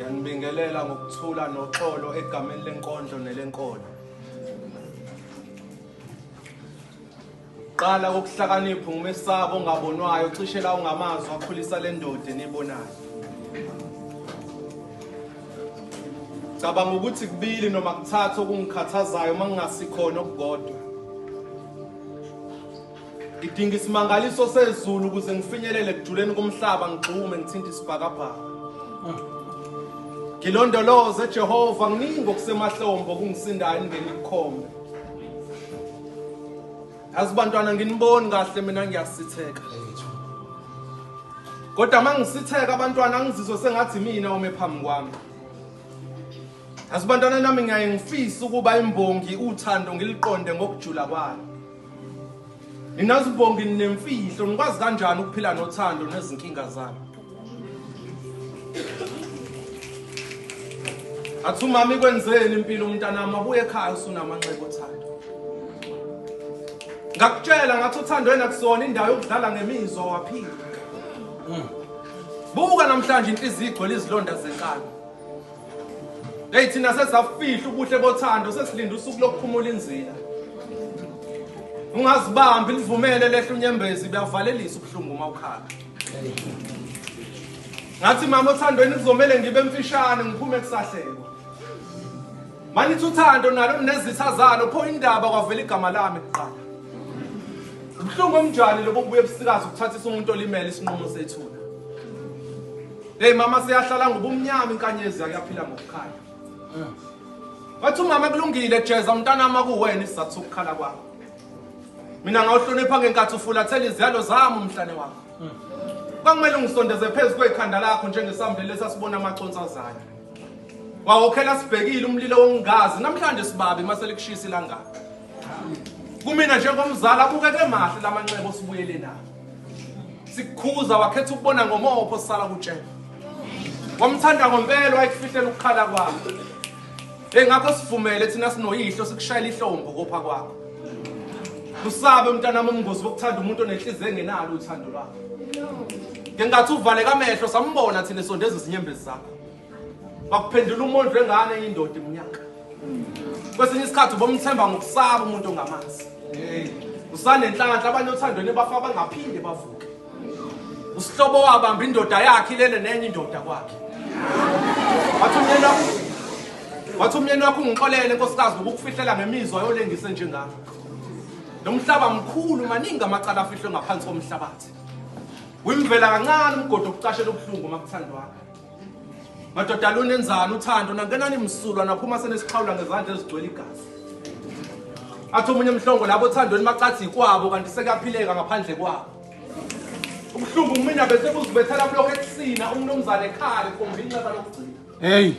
Ngiyanibingelela ngokuthula noxolo egameni lenkondlo nelenkolo. Qala kokuhlakanipha ngumesabo ongabonwayo cishe la ungamazwi akhulisa le ndoda enibonayo. Cabanga ukuthi kubili noma kuthatha okungikhathazayo mangingasikhona okugodwa. Ngidinga isimangaliso sezulu ukuze ngifinyelele ekujuleni komhlaba ngigxume ngithinta isibhakabhaka. Ngilondoloze Jehova nginingi okusemahlombo kungisindayo ngene ikhombe. Azibantwana nginiboni kahle mina ngiyasitheka. Kodwa mangisitheka abantwana ngizizwe sengathi mina ome phambi kwami. Azibantwana nami ngiyaye ngifisa ukuba imbongi uthando ngiliqonde ngokujula kwalo. Ninazibongi nemfihlo ngikwazi kanjani ukuphila nothando nezinkinga zami. Athi mama ikwenzeni impilo umntanami abuye ekhaya usunamanxeba othando. Ngakutshela ngathi uthando wena kusona indawo yokudlala ngemizwa waphila. Buka namhlanje inhliziyo igcwele izilonda zenkani. Hey thina sesafihla ubuhle bothando sesilinda usuku lokuphumula inzila. Ungazibambi livumele lehle unyembezi buyavalelisa ubuhlungu mawukhala. Ngathi mama uthandweni kuzomela ngibe mfishane ngiphume kusahleko. Manithi uthando nalo nezitha zalo pho indaba kwavela igama lami kuqala. Ubuhlungu omnjani lobo buye ebusikazi ukuthathisa umuntu olimele isinqumo sethuna. Hey mama siyahlala ngobumnyama inkanyezi yakuyaphila ngokukhanya. Wathi mama kulungile jeza umntanami akuwena isizathu sokukhala kwakho. Mina ngawuhlonipha ngenkathi ufulathela iziyalo zami umhlane wakho. Kwakumele ngisondeze phezulu kwekhanda lakho njengesambile lesasibona amaconsa azayo. Wawokhela sibhekile umlilo wongazi namhlanje sibabi mase likushisa ilangana. Kumina njengomzali abukeke mahle lamanxeba osibuyele nawo. Sikukhuza wakhetha ukubona ngomopho sisala kutshela. Wamthanda ngempela wayekufihlela ukukhala kwakho. Engakho sivumele thina sinoyihlo sikushayela ihlombo kopha kwakho. Usabe umntanami umngozi wokuthanda umuntu onenhliziyo engenalo uthando lwakho. Ngengathi uvale kamehlo sambona thina esondeza izinyembezi zakho. Wakuphendula umondlo engane indoda iminyaka. Kwesinye isikhathi ubomthemba ngokusaba umuntu ongamazi. Usanenhlanhla abanye othandweni bafa bangaphinde bavuke. Usihlobo wabamba indoda yakhe ilele nenye indoda kwakhe. Wathi umyeni wakho ungixolele nkosikazi ngokufihlela ngemizwa yolengise njengami. Lo mhlaba mkhulu maningi amacala afihlwe ngaphansi komhlabathi. Uyimvela kancane umgodo okucashela ubuhlungu makuthandwana. Madoda lunenzana uthando nangenani imsulwa naphuma senesiqhawula ngezandla ezigcwele igazi. Athi umunye umhlongo labo othandweni macathi ikwabo kanti sekaphileka ngaphandle kwabo. Ubuhlungu mina bese buzibethela blokho ekusina umnumzane ekhaya ekhomba inxeba lokugcina. Hey.